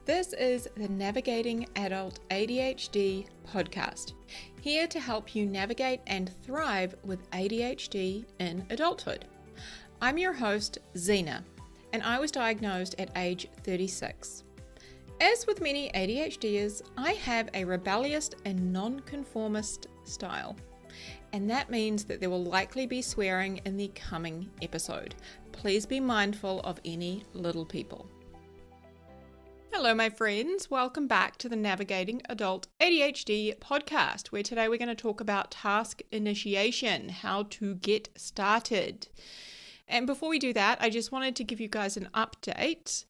This is the Navigating Adult ADHD podcast, here to help you navigate and thrive with ADHD in adulthood. I'm your host, Zena, and I was diagnosed at age 36. As with many ADHDers, I have a rebellious and nonconformist style, and that means that there will likely be swearing in the coming episode. Please be mindful of any little people. Hello, my friends. Welcome back to the Navigating Adult ADHD podcast, where today we're going to talk about task initiation, how to get started. And before we do that, I just wanted to give you guys an update.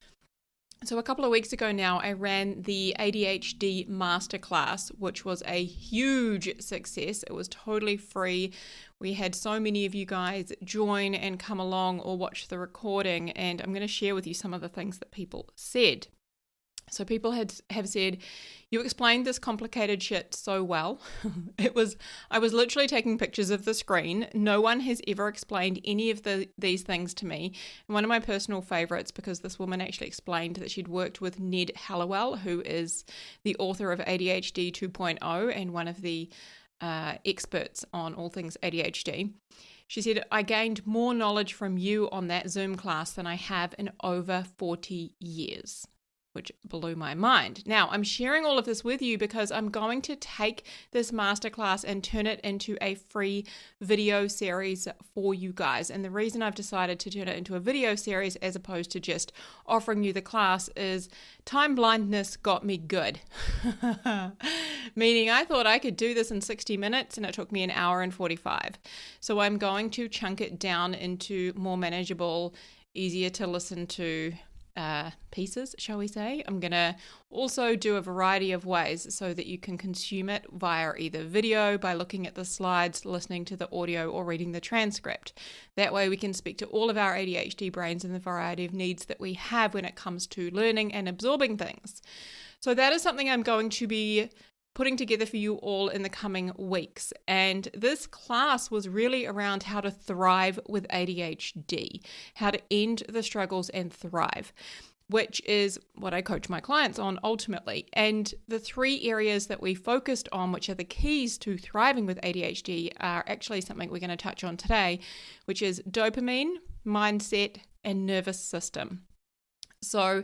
So a couple of weeks ago now, I ran the ADHD masterclass, which was a huge success. It was totally free. We had so many of you guys join and come along or watch the recording, and I'm going to share with you some of the things that people said. So people have said, you explained this complicated shit so well. I was literally taking pictures of the screen. No one has ever explained any of these things to me. And one of my personal favorites, because this woman actually explained that she'd worked with Ned Hallowell, who is the author of ADHD 2.0 and one of the experts on all things ADHD. She said, I gained more knowledge from you on that Zoom class than I have in over 40 years. Which blew my mind. Now, I'm sharing all of this with you because I'm going to take this masterclass and turn it into a free video series for you guys. And the reason I've decided to turn it into a video series as opposed to just offering you the class is time blindness got me good. Meaning I thought I could do this in 60 minutes and it took me an hour and 45. So I'm going to chunk it down into more manageable, easier to listen to pieces, shall we say. I'm going to also do a variety of ways so that you can consume it via either video, by looking at the slides, listening to the audio, or reading the transcript. That way we can speak to all of our ADHD brains and the variety of needs that we have when it comes to learning and absorbing things. So that is something I'm going to be putting together for you all in the coming weeks. And this class was really around how to thrive with ADHD, how to end the struggles and thrive, which is what I coach my clients on ultimately. And the three areas that we focused on, which are the keys to thriving with ADHD, are actually something we're going to touch on today, which is dopamine, mindset, and nervous system. So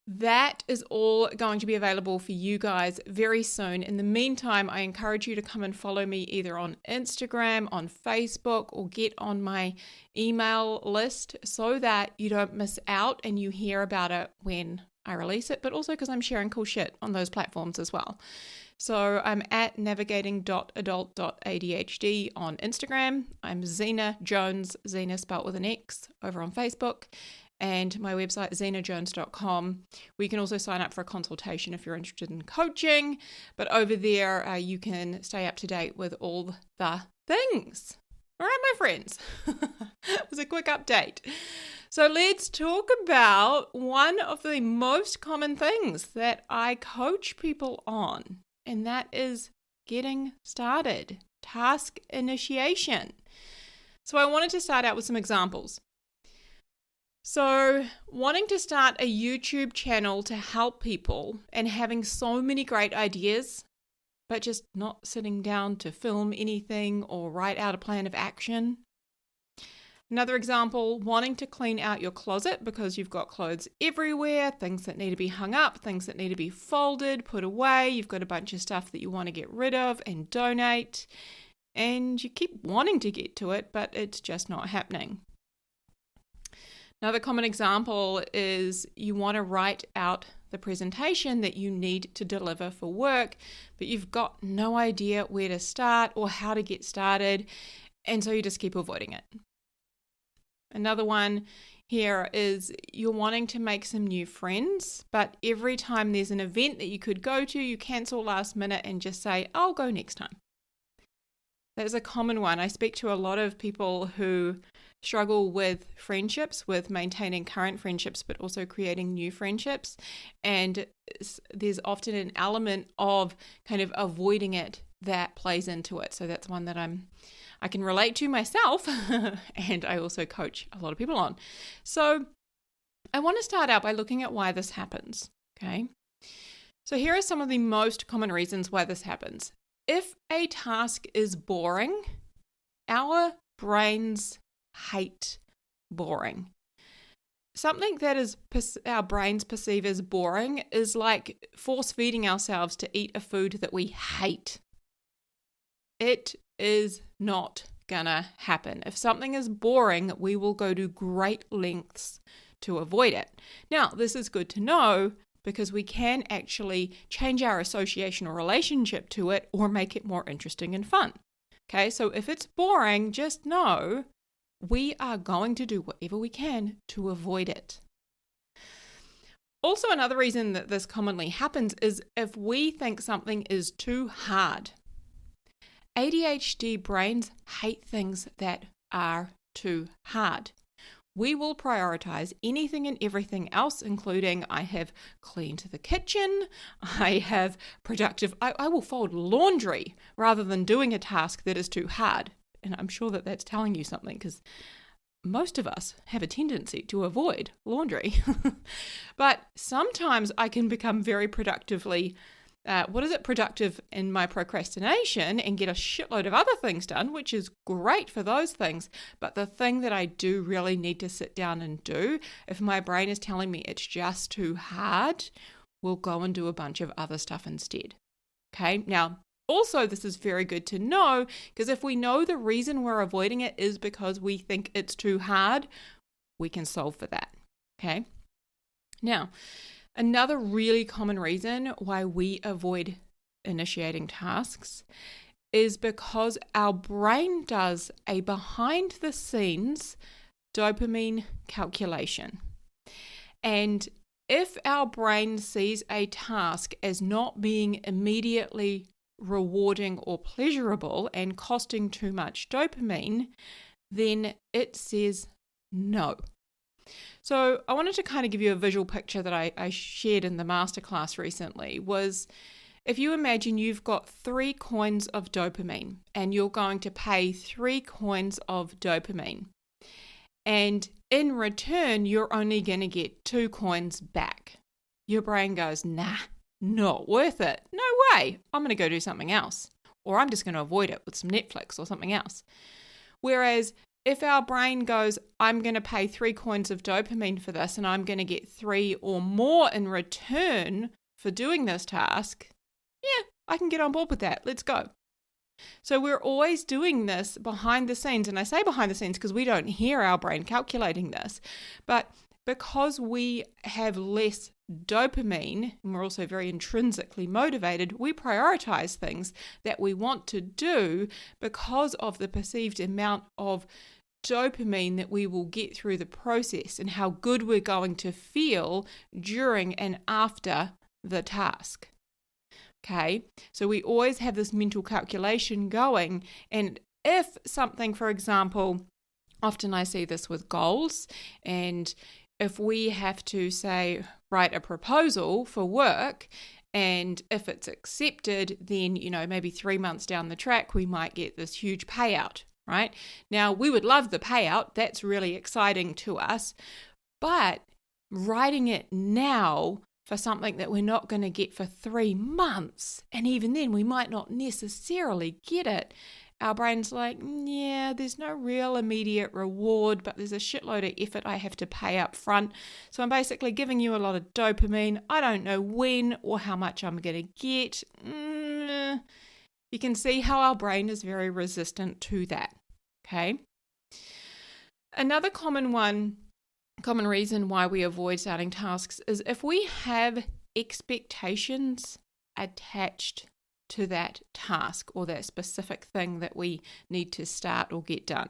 that is all going to be available for you guys very soon. In the meantime, I encourage you to come and follow me either on Instagram, on Facebook, or get on my email list so that you don't miss out and you hear about it when I release it, but also because I'm sharing cool shit on those platforms as well. So I'm at navigating.adult.adhd on Instagram. I'm Zena Jones, Zena spelled with an X, over on Facebook. And my website, zenajones.com. We can also sign up for a consultation if you're interested in coaching. But over there, you can stay up to date with all the things. All right, my friends. It was a quick update. So let's talk about one of the most common things that I coach people on, and that is getting started, task initiation. So I wanted to start out with some examples. So wanting to start a YouTube channel to help people and having so many great ideas, but just not sitting down to film anything or write out a plan of action. Another example, wanting to clean out your closet because you've got clothes everywhere, things that need to be hung up, things that need to be folded, put away. You've got a bunch of stuff that you want to get rid of and donate, and you keep wanting to get to it, but it's just not happening. Another common example is you want to write out the presentation that you need to deliver for work, but you've got no idea where to start or how to get started, and so you just keep avoiding it. Another one here is you're wanting to make some new friends, but every time there's an event that you could go to, you cancel last minute and just say, I'll go next time. That's a common one. I speak to a lot of people who struggle with friendships, with maintaining current friendships, but also creating new friendships. And there's often an element of kind of avoiding it that plays into it. So that's one that I can relate to myself, and I also coach a lot of people on. So I want to start out by looking at why this happens, okay? So here are some of the most common reasons why this happens. If a task is boring, our brains hate boring. Something that our brains perceive as boring is like force feeding ourselves to eat a food that we hate. It is not gonna happen. If something is boring, we will go to great lengths to avoid it. Now, this is good to know because we can actually change our association or relationship to it or make it more interesting and fun. Okay, so if it's boring, just know we are going to do whatever we can to avoid it. Also, another reason that this commonly happens is if we think something is too hard. ADHD brains hate things that are too hard. We will prioritize anything and everything else, including I have cleaned the kitchen, I have productive, I will fold laundry rather than doing a task that is too hard. And I'm sure that that's telling you something because most of us have a tendency to avoid laundry. But sometimes I can become very productive in my procrastination and get a shitload of other things done, which is great for those things. But the thing that I do really need to sit down and do, if my brain is telling me it's just too hard, we'll go and do a bunch of other stuff instead. Okay, now, also, this is very good to know because if we know the reason we're avoiding it is because we think it's too hard, we can solve for that. Okay, now, another really common reason why we avoid initiating tasks is because our brain does a behind-the-scenes dopamine calculation. And if our brain sees a task as not being immediately rewarding or pleasurable and costing too much dopamine, then it says no. So I wanted to kind of give you a visual picture that I shared in the masterclass recently was if you imagine you've got 3 coins of dopamine and you're going to pay 3 coins of dopamine. And in return, you're only going to get 2 coins back. Your brain goes, nah, not worth it. No way. I'm going to go do something else. Or I'm just going to avoid it with some Netflix or something else. Whereas if our brain goes, I'm going to pay 3 coins of dopamine for this and I'm going to get 3 or more in return for doing this task, yeah, I can get on board with that. Let's go. So we're always doing this behind the scenes. And I say behind the scenes because we don't hear our brain calculating this. But because we have less dopamine, and we're also very intrinsically motivated, we prioritize things that we want to do because of the perceived amount of dopamine that we will get through the process and how good we're going to feel during and after the task. Okay, so we always have this mental calculation going, and if something, for example, often I see this with goals, and if we have to say, write a proposal for work, and if it's accepted, then, maybe 3 months down the track, we might get this huge payout, right? Now, we would love the payout. That's really exciting to us. But writing it now for something that we're not going to get for 3 months, and even then we might not necessarily get it, our brain's like, yeah, there's no real immediate reward, but there's a shitload of effort I have to pay up front. So I'm basically giving you a lot of dopamine. I don't know when or how much I'm going to get. You can see how our brain is very resistant to that. Okay. Another common reason why we avoid starting tasks is if we have expectations attached to that task or that specific thing that we need to start or get done.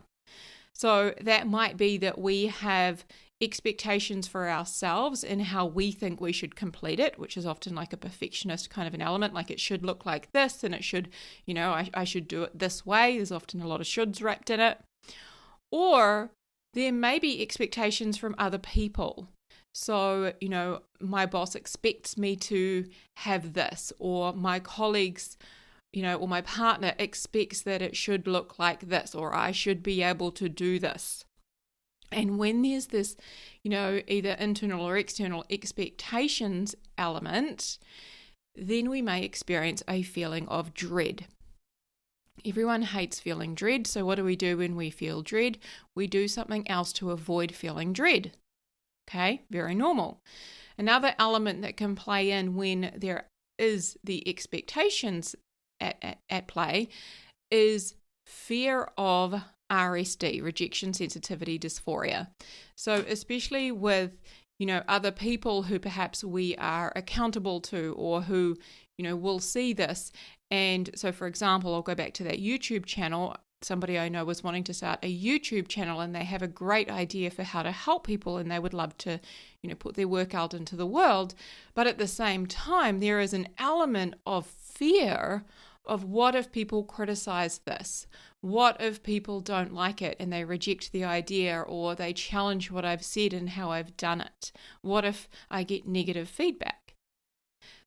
So that might be that we have expectations for ourselves and how we think we should complete it, which is often like a perfectionist kind of an element, like it should look like this and it should, I should do it this way. There's often a lot of shoulds wrapped in it. Or there may be expectations from other people. So, my boss expects me to have this, or my colleagues, or my partner expects that it should look like this, or I should be able to do this. And when there's this, either internal or external expectations element, then we may experience a feeling of dread. Everyone hates feeling dread, so what do we do when we feel dread? We do something else to avoid feeling dread. Okay, very normal. Another element that can play in when there is the expectations at play is fear of RSD, rejection sensitivity dysphoria. So especially with, other people who perhaps we are accountable to or who, will see this. And so, for example, I'll go back to that YouTube channel. Somebody I know was wanting to start a YouTube channel and they have a great idea for how to help people and they would love to, put their work out into the world. But at the same time, there is an element of fear of what if people criticize this? What if people don't like it and they reject the idea or they challenge what I've said and how I've done it? What if I get negative feedback?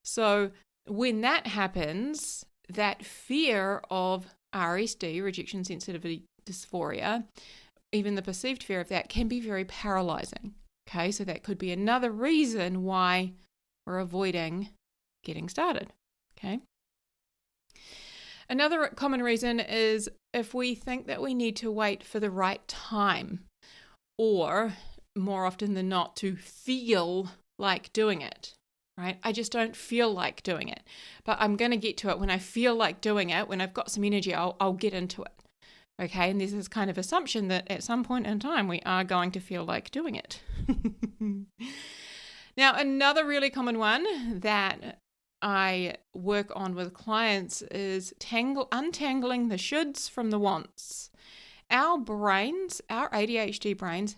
So when that happens, that fear of RSD, rejection sensitivity dysphoria, even the perceived fear of that can be very paralyzing. Okay, so that could be another reason why we're avoiding getting started. Okay. Another common reason is if we think that we need to wait for the right time, or more often than not, to feel like doing it, right? I just don't feel like doing it, but I'm going to get to it when I feel like doing it. When I've got some energy, I'll get into it. Okay, and there's this kind of assumption that at some point in time we are going to feel like doing it. Now, another really common one that I work on with clients is untangling the shoulds from the wants. Our brains, our ADHD brains,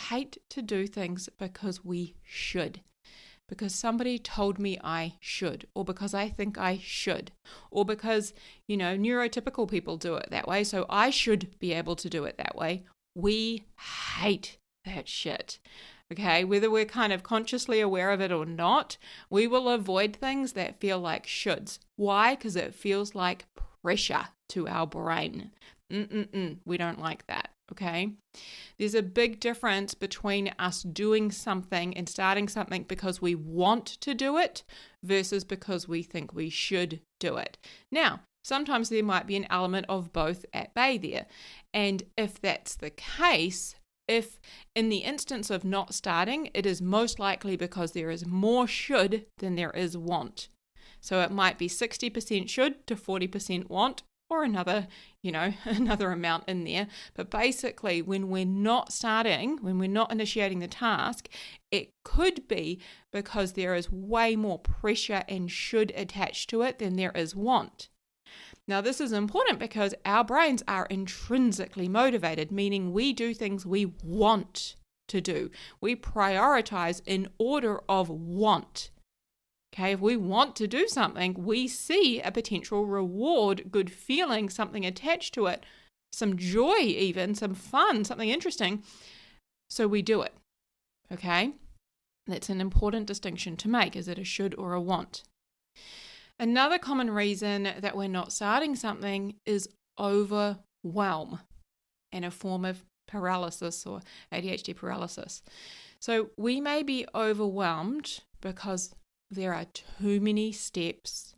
hate to do things because we should. Because somebody told me I should, or because I think I should, or because, neurotypical people do it that way, so I should be able to do it that way. We hate that shit. Okay, whether we're kind of consciously aware of it or not, we will avoid things that feel like shoulds. Why? Because it feels like pressure to our brain. We don't like that. Okay, there's a big difference between us doing something and starting something because we want to do it versus because we think we should do it. Now, sometimes there might be an element of both at bay there. And if that's the case, if in the instance of not starting, it is most likely because there is more should than there is want. So it might be 60% should to 40% want, or another amount in there. But basically, when we're not starting, when we're not initiating the task, it could be because there is way more pressure and should attached to it than there is want. Now, this is important because our brains are intrinsically motivated, meaning we do things we want to do. We prioritize in order of want. Okay, if we want to do something, we see a potential reward, good feeling, something attached to it, some joy even, some fun, something interesting. So we do it. Okay, that's an important distinction to make. Is it a should or a want? Another common reason that we're not starting something is overwhelm and a form of paralysis or ADHD paralysis. So we may be overwhelmed because there are too many steps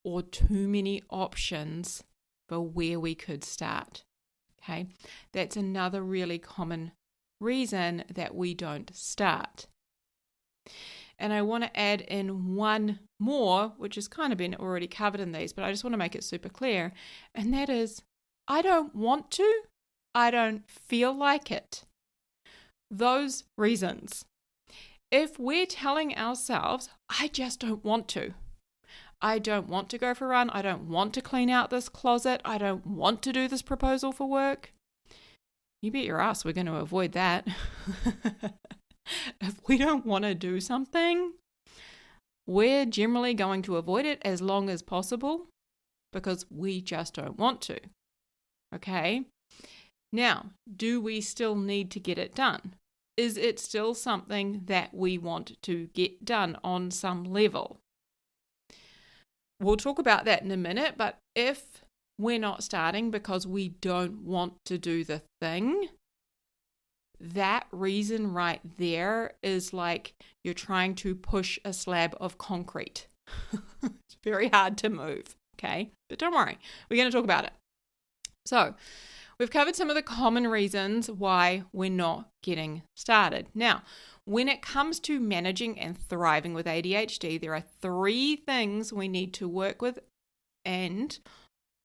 or too many options for where we could start. Okay, that's another really common reason that we don't start. And I want to add in one more, which has kind of been already covered in these, but I just want to make it super clear. And that is, I don't want to, I don't feel like it. Those reasons. If we're telling ourselves, I just don't want to. I don't want to go for a run. I don't want to clean out this closet. I don't want to do this proposal for work. You bet your ass we're going to avoid that. If we don't want to do something, we're generally going to avoid it as long as possible because we just don't want to. Okay? Now, do we still need to get it done? Is it still something that we want to get done on some level? We'll talk about that in a minute, but if we're not starting because we don't want to do the thing, that reason right there is like you're trying to push a slab of concrete. very hard to move, okay? But don't worry, we're going to talk about it. So we've covered some of the common reasons why we're not getting started. Now, when it comes to managing and thriving with ADHD, there are 3 things we need to work with, and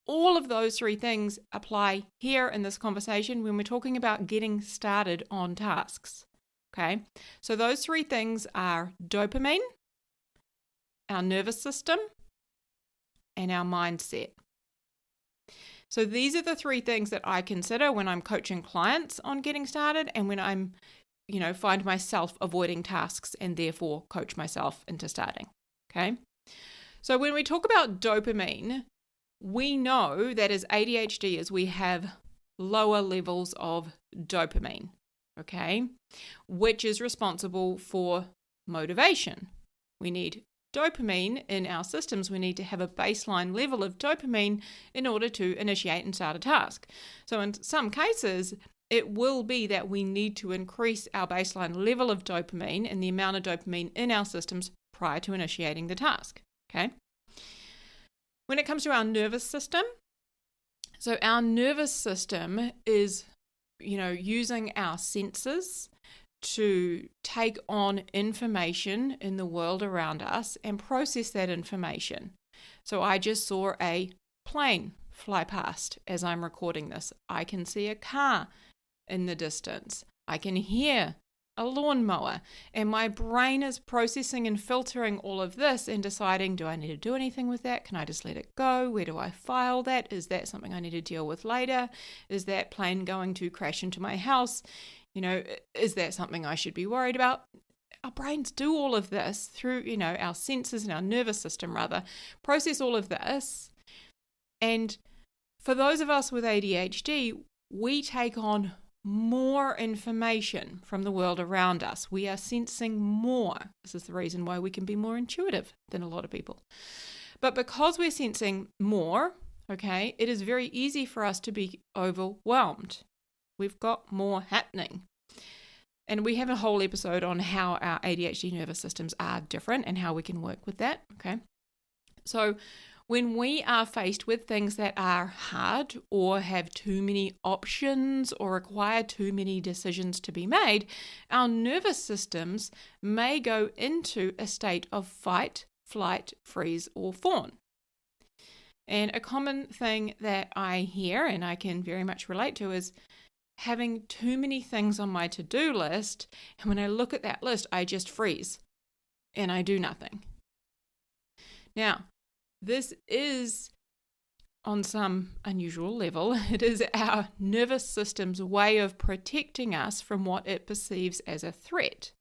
all of those 3 things apply here in this conversation when we're talking about getting started on tasks. Okay, so those 3 things are dopamine, our nervous system, and our mindset. So these are the 3 things that I consider when I'm coaching clients on getting started and when I'm, find myself avoiding tasks and therefore coach myself into starting. Okay, so when we talk about dopamine, we know that as ADHDers, we have lower levels of dopamine, okay, which is responsible for motivation. We need dopamine in our systems. We need to have a baseline level of dopamine in order to initiate and start a task. So in some cases, it will be that we need to increase our baseline level of dopamine and the amount of dopamine in our systems prior to initiating the task, okay? When it comes to our nervous system, so our nervous system is, using our senses to take on information in the world around us and process that information. So I just saw a plane fly past as I'm recording this. I can see a car in the distance. I can hear a lawnmower, and my brain is processing and filtering all of this and deciding, do I need to do anything with that? Can I just let it go? Where do I file that? Is that something I need to deal with later? Is that plane going to crash into my house? Is that something I should be worried about? Our brains do all of this through, our senses and our nervous system process all of this. And for those of us with ADHD, we take on more information from the world around us. We are sensing more. This is the reason why we can be more intuitive than a lot of people. But because we're sensing more, okay, it is very easy for us to be overwhelmed. We've got more happening. And we have a whole episode on how our ADHD nervous systems are different and how we can work with that, okay? So when we are faced with things that are hard or have too many options or require too many decisions to be made, our nervous systems may go into a state of fight, flight, freeze, or fawn. And a common thing that I hear, and I can very much relate to, is having too many things on my to-do list, and when I look at that list, I just freeze and I do nothing. Now, this is, on some unusual level, it is our nervous system's way of protecting us from what it perceives as a threat.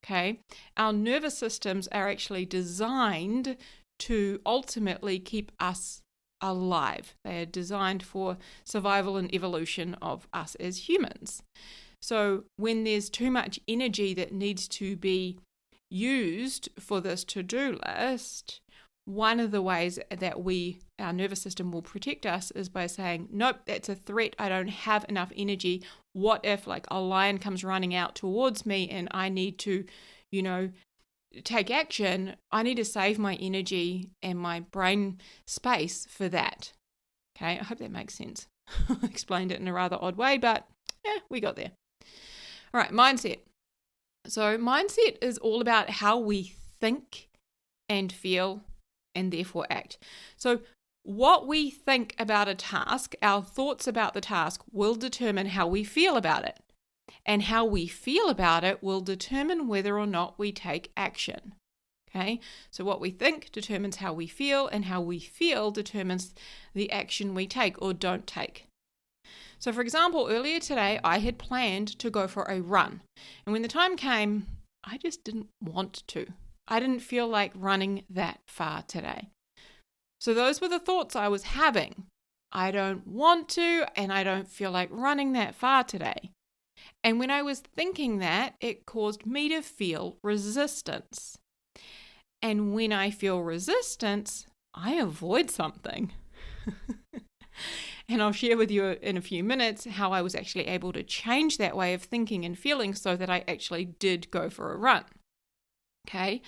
Okay? Our nervous systems are actually designed to ultimately keep us alive. They are designed for survival and evolution of us as humans. So when there's too much energy that needs to be used for this to-do list, one of the ways that our nervous system will protect us is by saying, nope, that's a threat. I don't have enough energy. What if a lion comes running out towards me and I need to, take action? I need to save my energy and my brain space for that. Okay, I hope that makes sense. I explained it in a rather odd way, but we got there. All right, mindset. So mindset is all about how we think and feel and therefore act. So what we think about a task, our thoughts about the task, will determine how we feel about it. And how we feel about it will determine whether or not we take action. Okay? So what we think determines how we feel, and how we feel determines the action we take or don't take. So for example, earlier today, I had planned to go for a run. And when the time came, I just didn't want to. I didn't feel like running that far today. So those were the thoughts I was having. I don't want to, and I don't feel like running that far today. And when I was thinking that, it caused me to feel resistance. And when I feel resistance, I avoid something. And I'll share with you in a few minutes how I was actually able to change that way of thinking and feeling so that I actually did go for a run. Okay,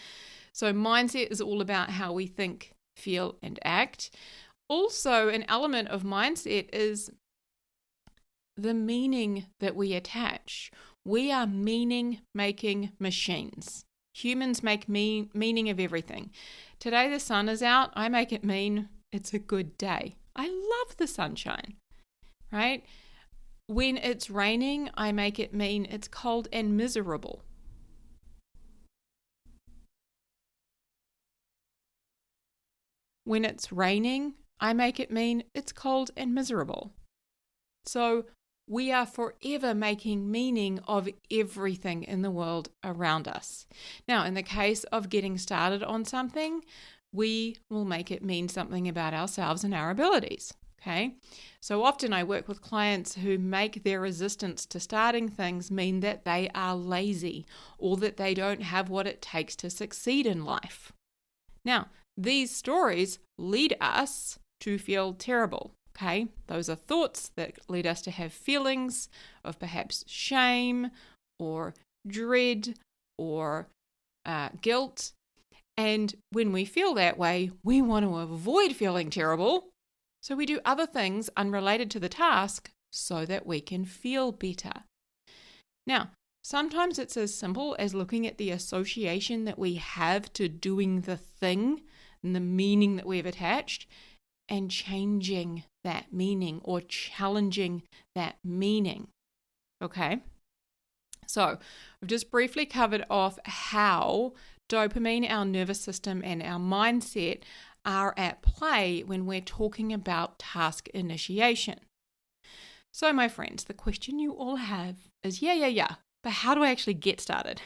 so mindset is all about how we think, feel, and act. Also, an element of mindset is the meaning that we attach. We are meaning-making machines. Humans make meaning of everything. Today the sun is out, I make it mean it's a good day. I love the sunshine, right? When it's raining, I make it mean it's cold and miserable. When it's raining, I make it mean it's cold and miserable. So we are forever making meaning of everything in the world around us. Now, in the case of getting started on something, we will make it mean something about ourselves and our abilities. Okay? So often I work with clients who make their resistance to starting things mean that they are lazy or that they don't have what it takes to succeed in life. Now, these stories lead us to feel terrible. Okay, those are thoughts that lead us to have feelings of perhaps shame or dread or guilt. And when we feel that way, we want to avoid feeling terrible. So we do other things unrelated to the task so that we can feel better. Now, sometimes it's as simple as looking at the association that we have to doing the thing and the meaning that we've attached and changing that meaning or challenging that meaning. Okay? So, I've just briefly covered off how dopamine, our nervous system, and our mindset are at play when we're talking about task initiation. So, my friends, the question you all have is, but how do I actually get started?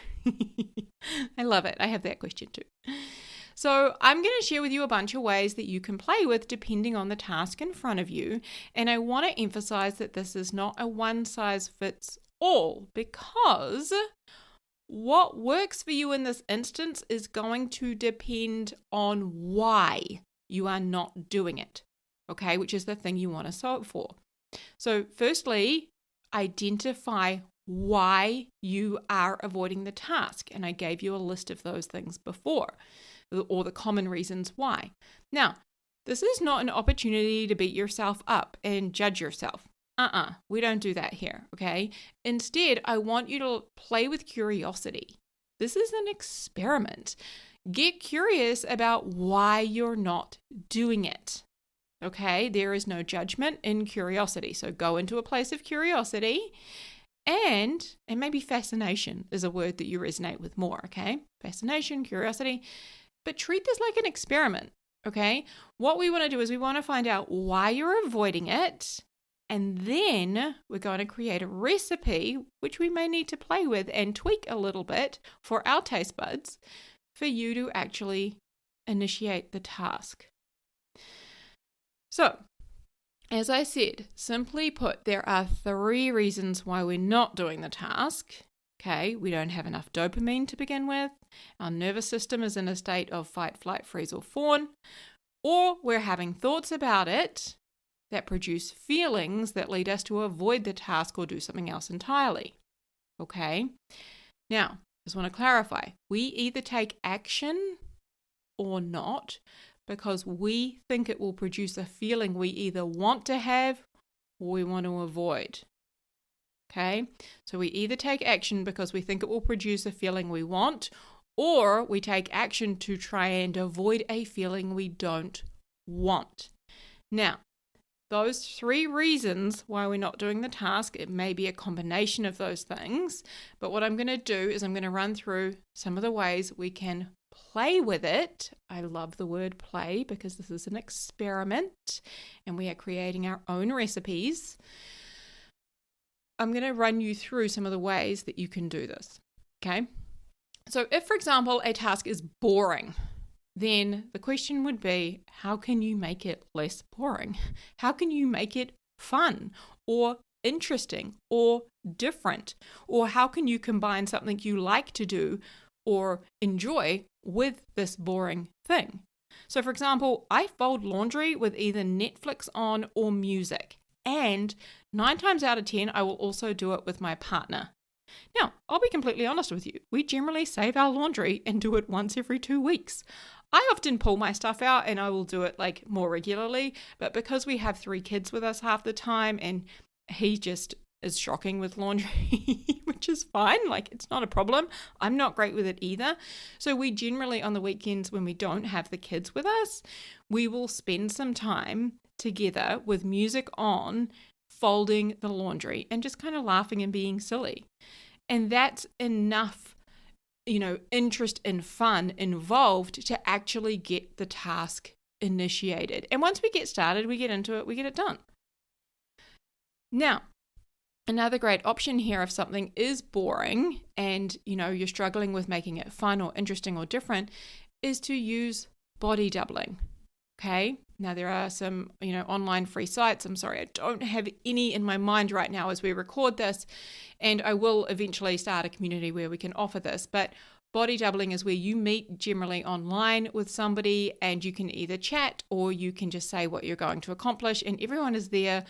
I love it. I have that question too. So I'm going to share with you a bunch of ways that you can play with depending on the task in front of you. And I want to emphasize that this is not a one size fits all, because what works for you in this instance is going to depend on why you are not doing it, okay, which is the thing you want to solve for. So firstly, identify why you are avoiding the task. And I gave you a list of those things before, or the common reasons why. Now, this is not an opportunity to beat yourself up and judge yourself. We don't do that here, okay? Instead, I want you to play with curiosity. This is an experiment. Get curious about why you're not doing it, okay? There is no judgment in curiosity. So go into a place of curiosity, and maybe fascination is a word that you resonate with more, okay? Fascination, curiosity. But treat this like an experiment, okay? What we want to do is we want to find out why you're avoiding it, and then we're going to create a recipe, which we may need to play with and tweak a little bit for our taste buds, for you to actually initiate the task. So, as I said, simply put, there are 3 reasons why we're not doing the task. Okay, we don't have enough dopamine to begin with. Our nervous system is in a state of fight, flight, freeze, or fawn. Or we're having thoughts about it that produce feelings that lead us to avoid the task or do something else entirely. Okay, now, just want to clarify. We either take action or not because we think it will produce a feeling we either want to have or we want to avoid. Okay, so we either take action because we think it will produce a feeling we want, or we take action to try and avoid a feeling we don't want. Now, those 3 reasons why we're not doing the task, it may be a combination of those things, but what I'm going to do is I'm going to run through some of the ways we can play with it. I love the word play because this is an experiment and we are creating our own recipes. I'm going to run you through some of the ways that you can do this, okay? So if, for example, a task is boring, then the question would be, how can you make it less boring? How can you make it fun or interesting or different? Or how can you combine something you like to do or enjoy with this boring thing? So, for example, I fold laundry with either Netflix on or music. And 9 times out of 10, I will also do it with my partner. Now, I'll be completely honest with you. We generally save our laundry and do it once every 2 weeks. I often pull my stuff out and I will do it like more regularly, but because we have 3 kids with us half the time and he just is shocking with laundry, which is fine. Like, it's not a problem. I'm not great with it either. So we generally, on the weekends when we don't have the kids with us, we will spend some time together with music on, folding the laundry and just kind of laughing and being silly. And that's enough, interest and fun involved to actually get the task initiated. And once we get started, we get into it, we get it done. Now, another great option here, if something is boring and, you're struggling with making it fun or interesting or different, is to use body doubling. Okay. Now there are some, online free sites. I'm sorry, I don't have any in my mind right now as we record this, and I will eventually start a community where we can offer this. But body doubling is where you meet generally online with somebody and you can either chat or you can just say what you're going to accomplish, and everyone is there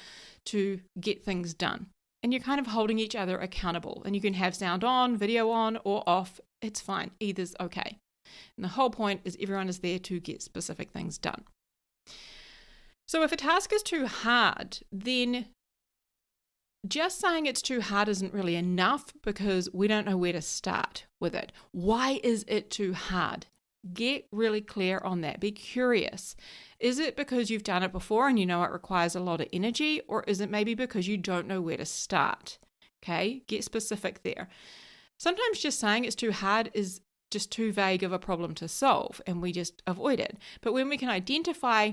to get things done. And you're kind of holding each other accountable, and you can have sound on, video on, or off. It's fine. Either's okay. And the whole point is everyone is there to get specific things done. So if a task is too hard, then just saying it's too hard isn't really enough because we don't know where to start with it. Why is it too hard? Get really clear on that. Be curious. Is it because you've done it before and you know it requires a lot of energy, or is it maybe because you don't know where to start? Okay, get specific there. Sometimes just saying it's too hard is just too vague of a problem to solve and we just avoid it. But when we can identify,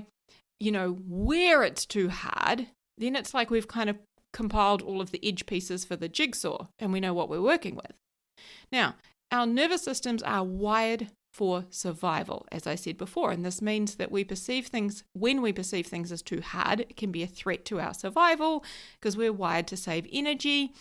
where it's too hard, then it's like we've kind of compiled all of the edge pieces for the jigsaw and we know what we're working with. Now, our nervous systems are wired for survival, as I said before, and this means that when we perceive things as too hard, it can be a threat to our survival because we're wired to save energy.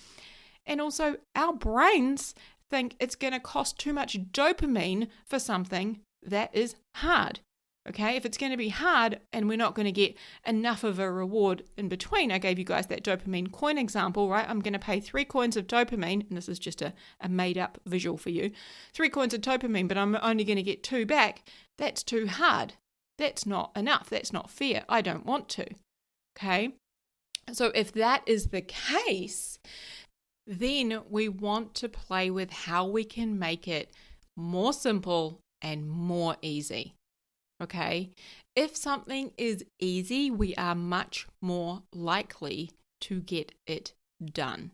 And also our brains think it's going to cost too much dopamine for something that is hard. Okay, if it's going to be hard and we're not going to get enough of a reward in between, I gave you guys that dopamine coin example, right? I'm going to pay 3 coins of dopamine, and this is just a made up visual for you. 3 coins of dopamine, but I'm only going to get 2 back. That's too hard. That's not enough. That's not fair. I don't want to. Okay, so if that is the case, then we want to play with how we can make it more simple and more easy. Okay, if something is easy, we are much more likely to get it done.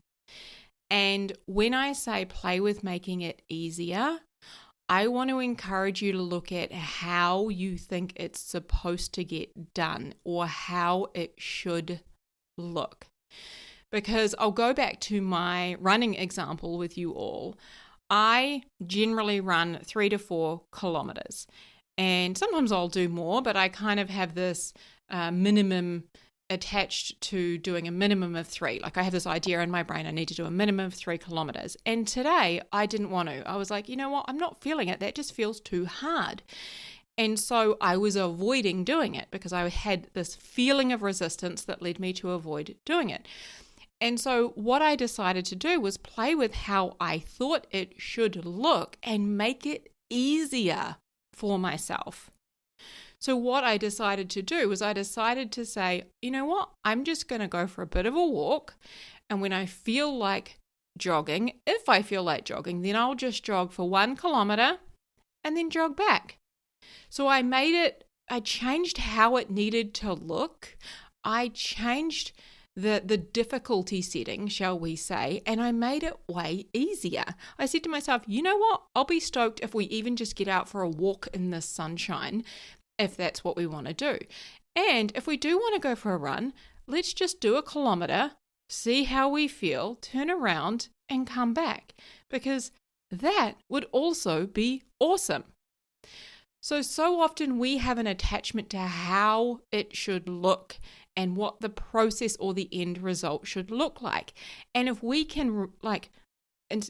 And when I say play with making it easier, I want to encourage you to look at how you think it's supposed to get done or how it should look. Because I'll go back to my running example with you all. I generally run 3 to 4 kilometers. And sometimes I'll do more, but I kind of have this minimum attached to doing a minimum of 3. Like I have this idea in my brain, I need to do a minimum of 3 kilometers. And today I didn't want to. I was like, you know what? I'm not feeling it. That just feels too hard. And so I was avoiding doing it because I had this feeling of resistance that led me to avoid doing it. And so what I decided to do was play with how I thought it should look and make it easier for myself. So what I decided to do was I decided to say, you know what, I'm just going to go for a bit of a walk. And when I feel like jogging, if I feel like jogging, then I'll just jog for 1 kilometer and then jog back. So I changed how it needed to look. I changed the difficulty setting, shall we say, and I made it way easier. I said to myself, you know what? I'll be stoked if we even just get out for a walk in the sunshine, if that's what we want to do. And if we do want to go for a run, let's just do 1 kilometer, see how we feel, turn around and come back, because that would also be awesome. So often we have an attachment to how it should look and what the process or the end result should look like. And if we can And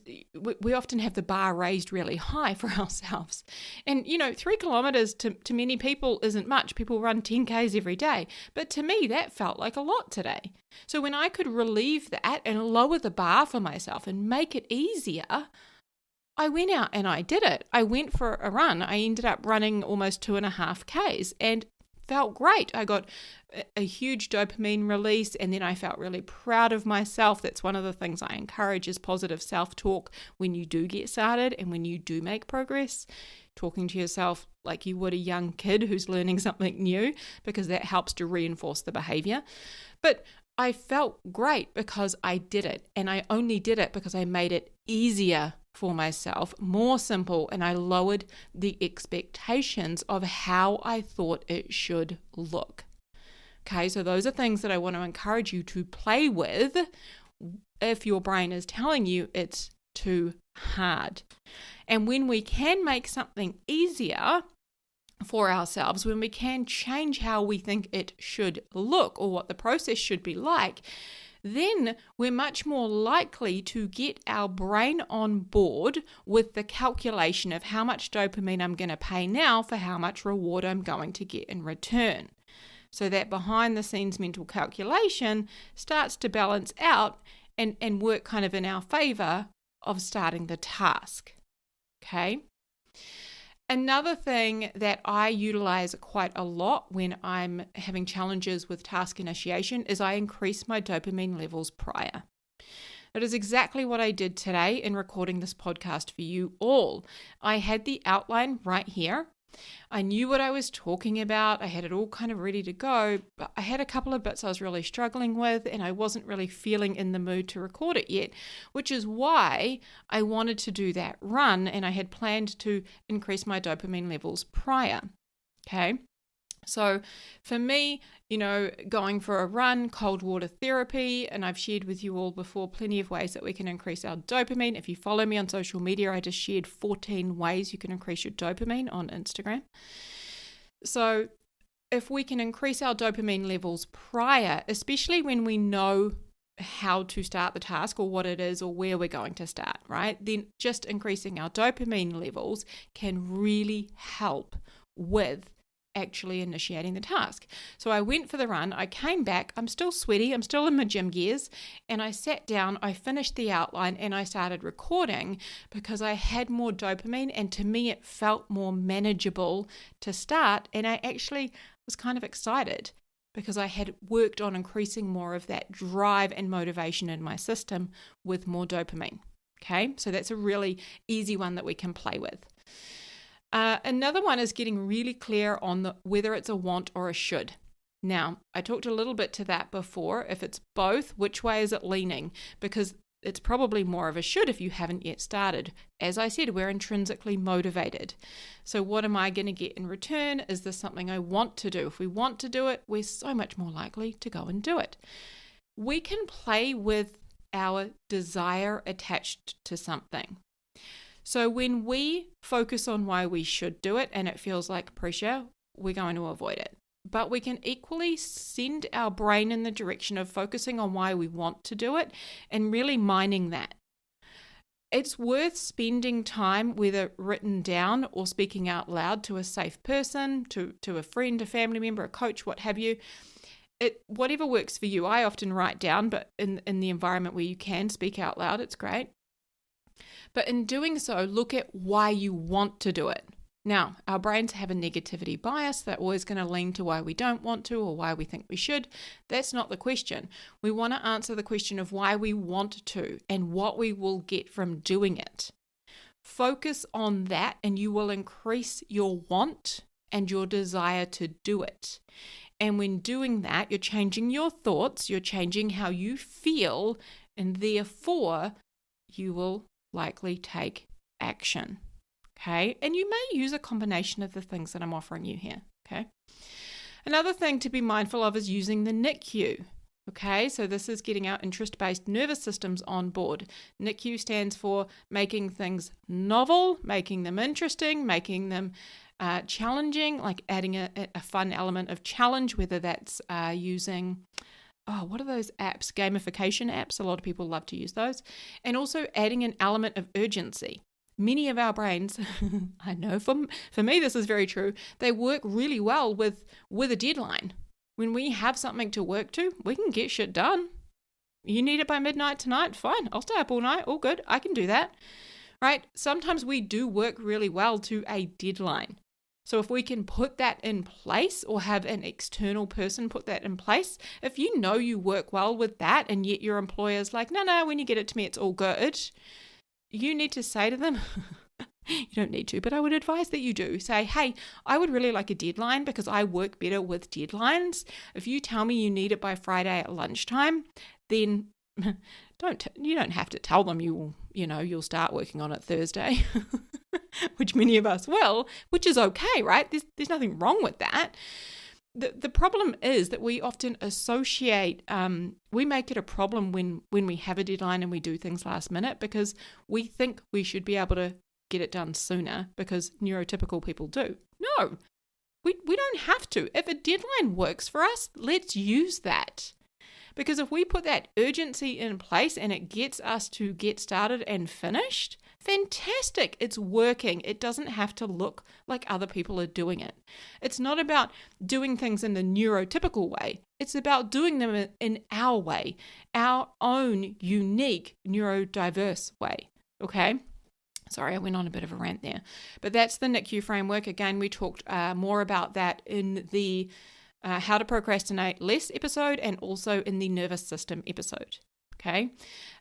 we often have the bar raised really high for ourselves. And, 3 kilometers to many people isn't much. People run 10Ks every day. But to me, that felt like a lot today. So when I could relieve that and lower the bar for myself and make it easier, I went out and I did it. I went for a run. I ended up running almost 2.5 Ks and felt great. I got a huge dopamine release, and then I felt really proud of myself. That's one of the things I encourage is positive self-talk when you do get started and when you do make progress. Talking to yourself like you would a young kid who's learning something new, because that helps to reinforce the behavior. But I felt great because I did it, and I only did it because I made it easier for myself, more simple, and I lowered the expectations of how I thought it should look. Okay, so those are things that I want to encourage you to play with if your brain is telling you it's too hard. And when we can make something easier for ourselves, when we can change how we think it should look or what the process should be like, then we're much more likely to get our brain on board with the calculation of how much dopamine I'm going to pay now for how much reward I'm going to get in return. So that behind the scenes mental calculation starts to balance out and work kind of in our favor of starting the task. Okay? Another thing that I utilize quite a lot when I'm having challenges with task initiation is I increase my dopamine levels prior. That is exactly what I did today in recording this podcast for you all. I had the outline right here. I knew what I was talking about. I had it all kind of ready to go, but I had a couple of bits I was really struggling with, and I wasn't really feeling in the mood to record it yet, which is why I wanted to do that run, and I had planned to increase my dopamine levels prior. Okay. So for me, going for a run, cold water therapy, and I've shared with you all before plenty of ways that we can increase our dopamine. If you follow me on social media, I just shared 14 ways you can increase your dopamine on Instagram. So if we can increase our dopamine levels prior, especially when we know how to start the task or what it is or where we're going to start, right? Then just increasing our dopamine levels can really help with actually initiating the task. So I went for the run, I came back, I'm still sweaty, I'm still in my gym gears, and I sat down, I finished the outline, and I started recording because I had more dopamine, and to me it felt more manageable to start, and I actually was kind of excited because I had worked on increasing more of that drive and motivation in my system with more dopamine. Okay, so that's a really easy one that we can play with. Another one is getting really clear on whether it's a want or a should. Now, I talked a little bit to that before. If it's both, which way is it leaning? Because it's probably more of a should if you haven't yet started. As I said, we're intrinsically motivated. So what am I going to get in return? Is this something I want to do? If we want to do it, we're so much more likely to go and do it. We can play with our desire attached to something. So when we focus on why we should do it and it feels like pressure, we're going to avoid it. But we can equally send our brain in the direction of focusing on why we want to do it and really mining that. It's worth spending time, whether written down or speaking out loud to a safe person, to a friend, a family member, a coach, what have you. Whatever works for you. I often write down, but in the environment where you can speak out loud, it's great. But in doing so, look at why you want to do it. Now, our brains have a negativity bias. They're always going to lean to why we don't want to or why we think we should. That's not the question. We want to answer the question of why we want to and what we will get from doing it. Focus on that and you will increase your want and your desire to do it. And when doing that, you're changing your thoughts, you're changing how you feel, and therefore you will likely take action. Okay, and you may use a combination of the things that I'm offering you here. Okay, another thing to be mindful of is using the NICU. Okay, so this is getting our interest-based nervous systems on board. NICU stands for making things novel, making them interesting, making them challenging, like adding a fun element of challenge, whether that's using what are those apps? Gamification apps. A lot of people love to use those. And also adding an element of urgency. Many of our brains, I know for me this is very true, they work really well with a deadline. When we have something to work to, we can get shit done. You need it by midnight tonight? Fine, I'll stay up all night, all good, I can do that. Right? Sometimes we do work really well to a deadline. So if we can put that in place or have an external person put that in place, if you know you work well with that and yet your employer's like, no, when you get it to me, it's all good, you need to say to them, you don't need to, but I would advise that you do. Say, hey, I would really like a deadline because I work better with deadlines. If you tell me you need it by Friday at lunchtime, then you don't have to tell them you'll start working on it Thursday, which many of us will, which is okay, right? There's nothing wrong with that. The problem is that we often associate, we make it a problem when we have a deadline and we do things last minute because we think we should be able to get it done sooner because neurotypical people do. No, we don't have to. If a deadline works for us, let's use that. Because if we put that urgency in place and it gets us to get started and finished, fantastic, it's working. It doesn't have to look like other people are doing it. It's not about doing things in the neurotypical way. It's about doing them in our way, our own unique neurodiverse way, okay? Sorry, I went on a bit of a rant there. But that's the NICU framework. Again, we talked more about that in the How to Procrastinate Less episode and also in the Nervous System episode. Okay,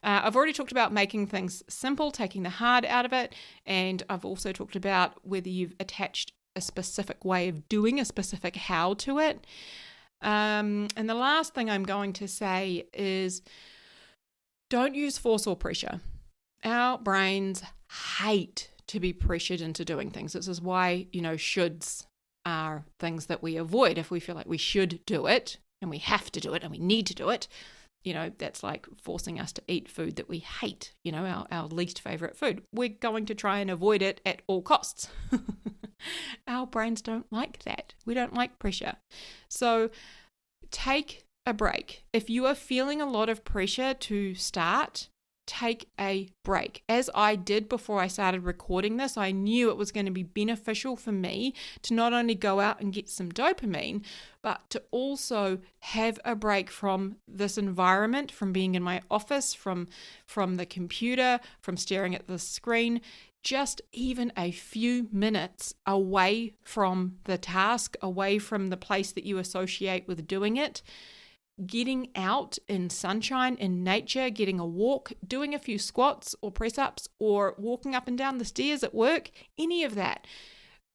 I've already talked about making things simple, taking the hard out of it, and I've also talked about whether you've attached a specific way of doing a specific how to it. And the last thing I'm going to say is don't use force or pressure. Our brains hate to be pressured into doing things. This is why, shoulds are things that we avoid. If we feel like we should do it and we have to do it and we need to do it, that's like forcing us to eat food that we hate, our least favorite food. We're going to try and avoid it at all costs. Our brains don't like that. We don't like pressure. So take a break. If you are feeling a lot of pressure to start, take a break. As I did before I started recording this, I knew it was going to be beneficial for me to not only go out and get some dopamine, but to also have a break from this environment, from being in my office, from the computer, from staring at the screen, just even a few minutes away from the task, away from the place that you associate with doing it. Getting out in sunshine, in nature, getting a walk, doing a few squats or press-ups or walking up and down the stairs at work, any of that.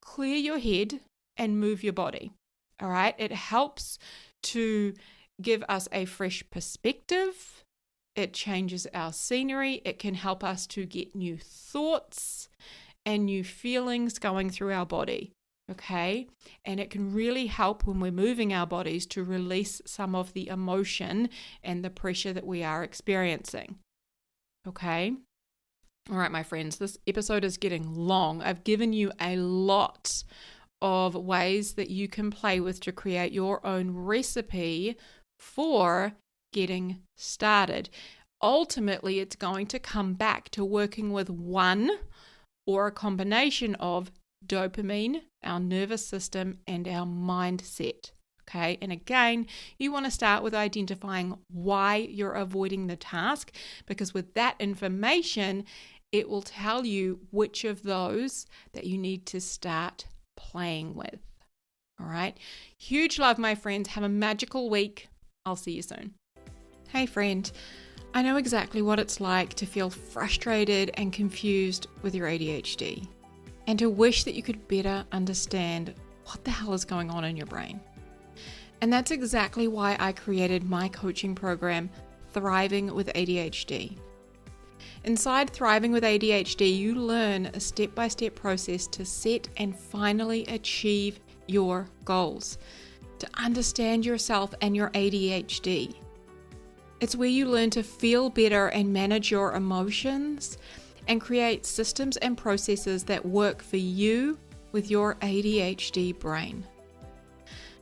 Clear your head and move your body, all right? It helps to give us a fresh perspective. It changes our scenery. It can help us to get new thoughts and new feelings going through our body. Okay, and it can really help when we're moving our bodies to release some of the emotion and the pressure that we are experiencing. Okay, all right, my friends, this episode is getting long. I've given you a lot of ways that you can play with to create your own recipe for getting started. Ultimately, it's going to come back to working with one or a combination of dopamine, our nervous system, and our mindset. Okay, and again, you want to start with identifying why you're avoiding the task, because with that information, it will tell you which of those that you need to start playing with. All right, huge love, my friends. Have a magical week. I'll see you soon. Hey, friend. I know exactly what it's like to feel frustrated and confused with your ADHD. And to wish that you could better understand what the hell is going on in your brain. And that's exactly why I created my coaching program, Thriving with ADHD. Inside Thriving with ADHD, you learn a step-by-step process to set and finally achieve your goals, to understand yourself and your ADHD. It's where you learn to feel better and manage your emotions and create systems and processes that work for you with your ADHD brain.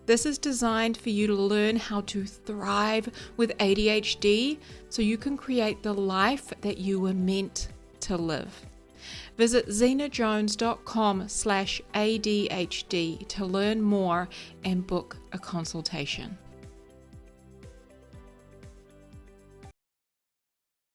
This is designed for you to learn how to thrive with ADHD so you can create the life that you were meant to live. Visit zenajones.com/ADHD to learn more and book a consultation.